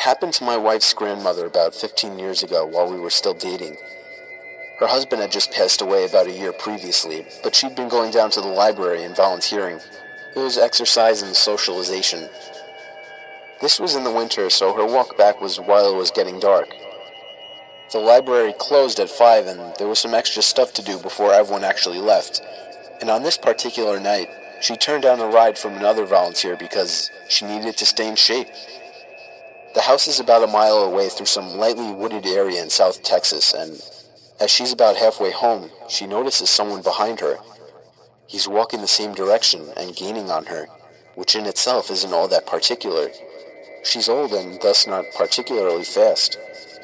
happened to my wife's grandmother about 15 years ago while we were still dating. Her husband had just passed away about a year previously, but she'd been going down to the library and volunteering. It was exercise and socialization. This was in the winter, so her walk back was while it was getting dark. The library closed at 5 and there was some extra stuff to do before everyone actually left. And on this particular night, she turned down a ride from another volunteer because she needed to stay in shape. The house is about a mile away through some lightly wooded area in South Texas, and as she's about halfway home, she notices someone behind her. He's walking the same direction and gaining on her, which in itself isn't all that particular. She's old and thus not particularly fast,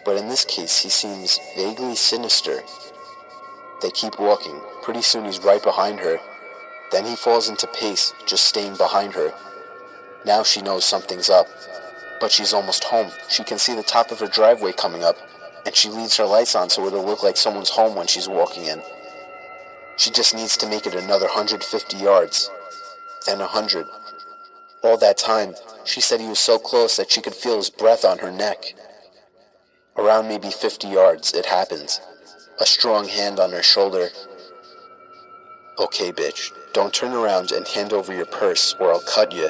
but in this case he seems vaguely sinister. They keep walking. Pretty soon he's right behind her. Then he falls into pace, just staying behind her. Now she knows something's up. But she's almost home. She can see the top of her driveway coming up, and she leaves her lights on so it'll look like someone's home when she's walking in. She just needs to make it another 150 yards, then 100. All that time, she said he was so close that she could feel his breath on her neck. Around maybe 50 yards, it happens. A strong hand on her shoulder. "Okay, bitch, don't turn around and hand over your purse or I'll cut you."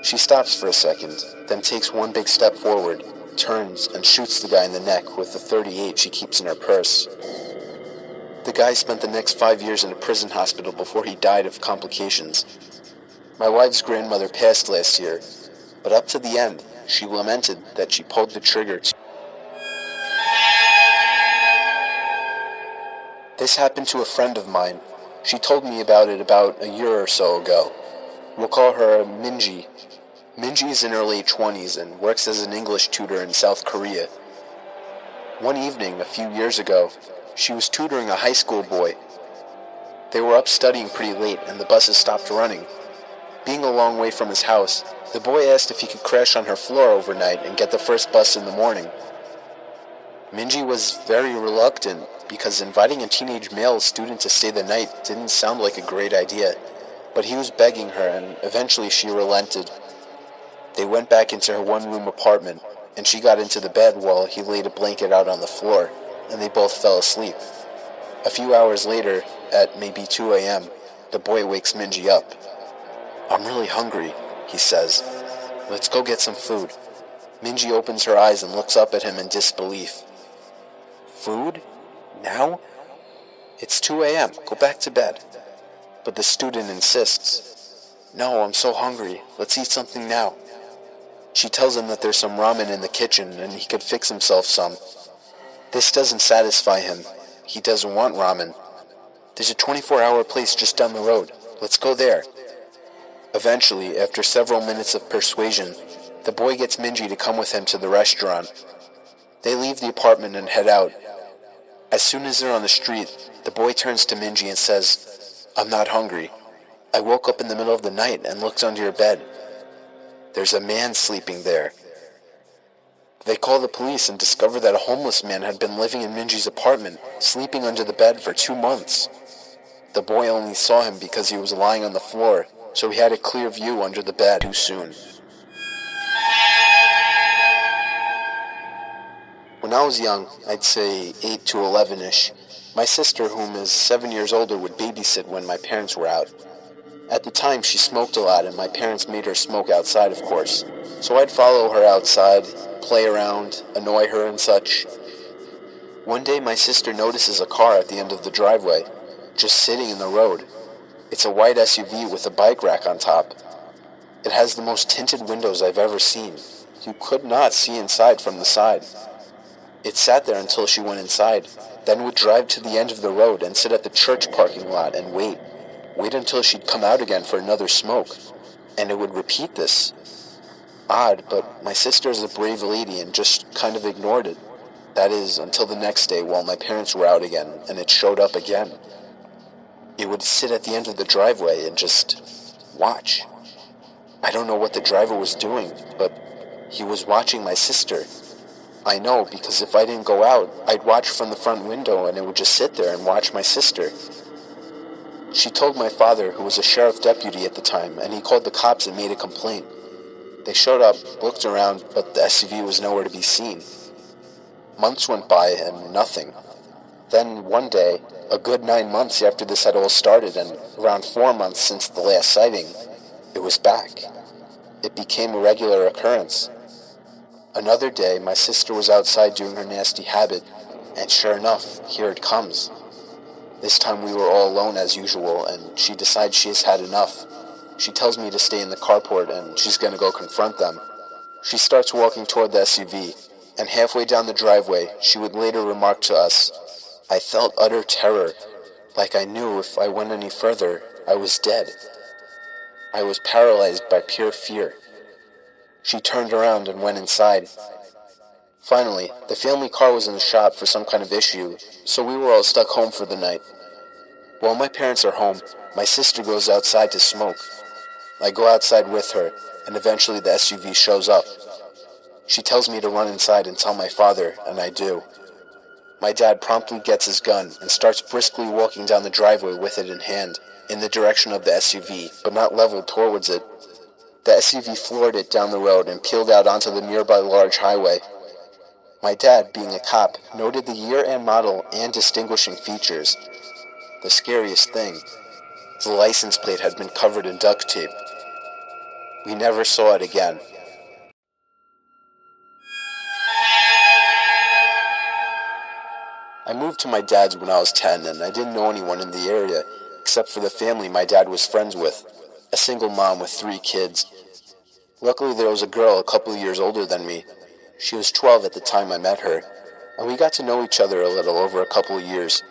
She stops for a second, then takes one big step forward, turns and shoots the guy in the neck with the .38 she keeps in her purse. The guy spent the next 5 years in a prison hospital before he died of complications. My wife's grandmother passed last year, but up to the end, she lamented that she pulled the trigger. This happened to a friend of mine. She told me about it about a year or so ago. We'll call her Minji. Minji is in her late 20s and works as an English tutor in South Korea. One evening, a few years ago, she was tutoring a high school boy. They were up studying pretty late and the buses stopped running. Being a long way from his house, the boy asked if he could crash on her floor overnight and get the first bus in the morning. Minji was very reluctant because inviting a teenage male student to stay the night didn't sound like a great idea, but he was begging her and eventually she relented. They went back into her one-room apartment and she got into the bed while he laid a blanket out on the floor, and they both fell asleep. A few hours later, at maybe 2 a.m., the boy wakes Minji up. "I'm really hungry," he says. "Let's go get some food." Minji opens her eyes and looks up at him in disbelief. "Food? Now? It's 2 a.m. Go back to bed." But the student insists. "No, I'm so hungry. Let's eat something now." She tells him that there's some ramen in the kitchen and he could fix himself some. This doesn't satisfy him. He doesn't want ramen. "There's a 24-hour place just down the road. Let's go there." Eventually, after several minutes of persuasion, the boy gets Minji to come with him to the restaurant. They leave the apartment and head out. As soon as they're on the street, the boy turns to Minji and says, "I'm not hungry. I woke up in the middle of the night and looked under your bed. There's a man sleeping there." They call the police and discover that a homeless man had been living in Minji's apartment, sleeping under the bed for 2 months. The boy only saw him because he was lying on the floor, so he had a clear view under the bed too soon. When I was young, I'd say 8 to 11-ish, my sister, whom is 7 years older, would babysit when my parents were out. At the time, she smoked a lot, and my parents made her smoke outside, of course. So I'd follow her outside, play around, annoy her and such. One day, my sister notices a car at the end of the driveway, just sitting in the road. It's a white SUV with a bike rack on top. It has the most tinted windows I've ever seen. You could not see inside from the side. It sat there until she went inside, then would drive to the end of the road and sit at the church parking lot and wait. Wait until she'd come out again for another smoke, and it would repeat this. Odd, but my sister is a brave lady and just kind of ignored it. That is, until the next day while my parents were out again, and it showed up again. It would sit at the end of the driveway and just watch. I don't know what the driver was doing, but he was watching my sister. I know, because if I didn't go out, I'd watch from the front window and it would just sit there and watch my sister. She told my father, who was a sheriff deputy at the time, and he called the cops and made a complaint. They showed up, looked around, but the SUV was nowhere to be seen. Months went by and nothing. Then one day, a good 9 months after this had all started and around 4 months since the last sighting, it was back. It became a regular occurrence. Another day, my sister was outside doing her nasty habit, and sure enough, here it comes. This time we were all alone as usual, and she decides she has had enough. She tells me to stay in the carport, and she's going to go confront them. She starts walking toward the SUV, and halfway down the driveway, she would later remark to us, "I felt utter terror, like I knew if I went any further, I was dead. I was paralyzed by pure fear." She turned around and went inside. Finally, the family car was in the shop for some kind of issue, so we were all stuck home for the night. While my parents are home, my sister goes outside to smoke. I go outside with her, and eventually the SUV shows up. She tells me to run inside and tell my father, and I do. My dad promptly gets his gun and starts briskly walking down the driveway with it in hand, in the direction of the SUV, but not leveled towards it. The SUV floored it down the road and peeled out onto the nearby large highway. My dad, being a cop, noted the year and model and distinguishing features. The scariest thing, the license plate had been covered in duct tape. We never saw it again. I moved to my dad's when I was 10, and I didn't know anyone in the area, except for the family my dad was friends with, a single mom with 3 kids. Luckily, there was a girl a couple of years older than me. She was 12 at the time I met her, and we got to know each other a little over a couple of years.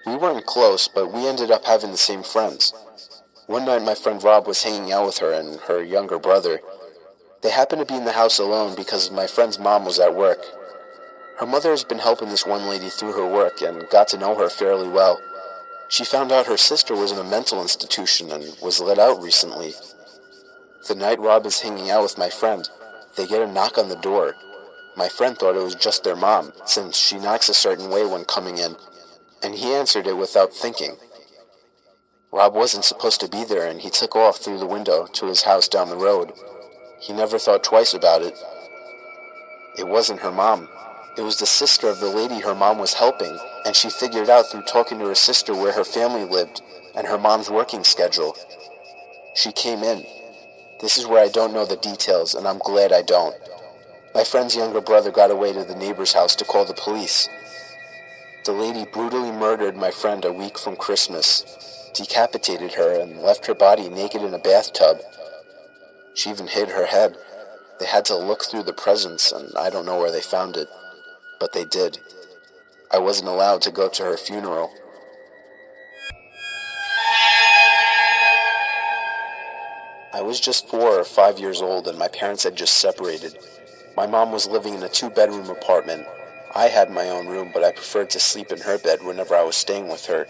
We weren't close, but we ended up having the same friends. One night my friend Rob was hanging out with her and her younger brother. They happened to be in the house alone because my friend's mom was at work. Her mother has been helping this one lady through her work and got to know her fairly well. She found out her sister was in a mental institution and was let out recently. The night Rob is hanging out with my friend, they get a knock on the door. My friend thought it was just their mom, since she knocks a certain way when coming in, and he answered it without thinking. Rob wasn't supposed to be there, and he took off through the window to his house down the road. He never thought twice about it. It wasn't her mom. It was the sister of the lady her mom was helping, and she figured out through talking to her sister where her family lived and her mom's working schedule. She came in. This is where I don't know the details, and I'm glad I don't. My friend's younger brother got away to the neighbor's house to call the police. The lady brutally murdered my friend a week from Christmas, decapitated her, and left her body naked in a bathtub. She even hid her head. They had to look through the presents, and I don't know where they found it, but they did. I wasn't allowed to go to her funeral. I was just 4 or 5 years old, and my parents had just separated. My mom was living in a 2-bedroom apartment. I had my own room, but I preferred to sleep in her bed whenever I was staying with her.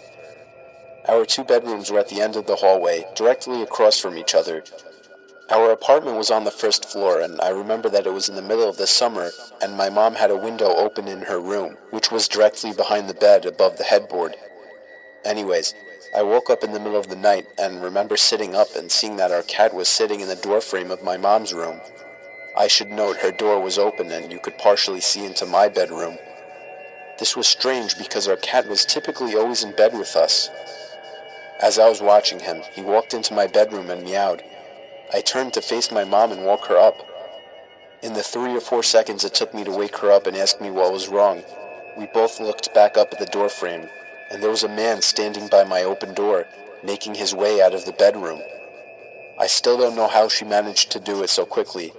Our 2 bedrooms were at the end of the hallway, directly across from each other. Our apartment was on the first floor, and I remember that it was in the middle of the summer, and my mom had a window open in her room, which was directly behind the bed above the headboard. Anyways, I woke up in the middle of the night and remember sitting up and seeing that our cat was sitting in the doorframe of my mom's room. I should note her door was open and you could partially see into my bedroom. This was strange because our cat was typically always in bed with us. As I was watching him, he walked into my bedroom and meowed. I turned to face my mom and woke her up. In the 3 or 4 seconds it took me to wake her up and ask me what was wrong, we both looked back up at the doorframe, and there was a man standing by my open door, making his way out of the bedroom. I still don't know how she managed to do it so quickly,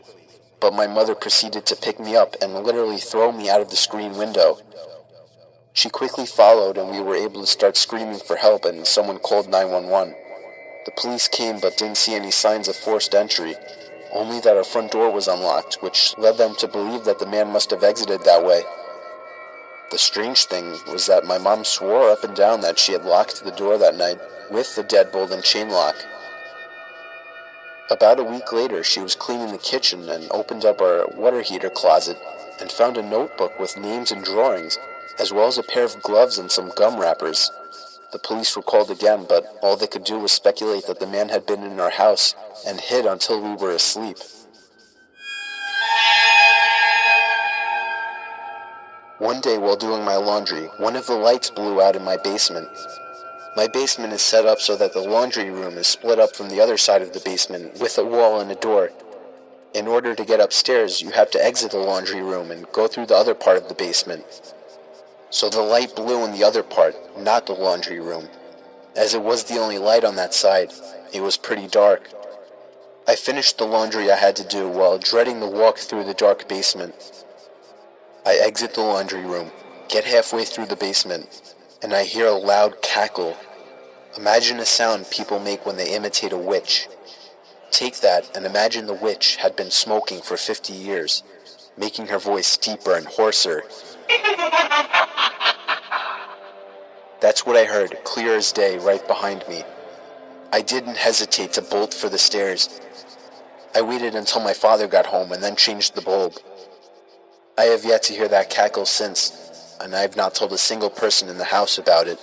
but my mother proceeded to pick me up and literally throw me out of the screen window. She quickly followed and we were able to start screaming for help, and someone called 911. The police came but didn't see any signs of forced entry, only that our front door was unlocked, which led them to believe that the man must have exited that way. The strange thing was that my mom swore up and down that she had locked the door that night with the deadbolt and chain lock. About a week later, she was cleaning the kitchen and opened up our water heater closet and found a notebook with names and drawings, as well as a pair of gloves and some gum wrappers. The police were called again, but all they could do was speculate that the man had been in our house and hid until we were asleep. One day while doing my laundry, one of the lights blew out in my basement. My basement is set up so that the laundry room is split up from the other side of the basement with a wall and a door. In order to get upstairs, you have to exit the laundry room and go through the other part of the basement. So the light blew in the other part, not the laundry room. As it was the only light on that side, it was pretty dark. I finished the laundry I had to do while dreading the walk through the dark basement. I exit the laundry room, get halfway through the basement, and I hear a loud cackle. Imagine a sound people make when they imitate a witch. Take that and imagine the witch had been smoking for 50 years, making her voice deeper and hoarser. That's what I heard, clear as day, right behind me. I didn't hesitate to bolt for the stairs. I waited until my father got home and then changed the bulb. I have yet to hear that cackle since, and I have not told a single person in the house about it.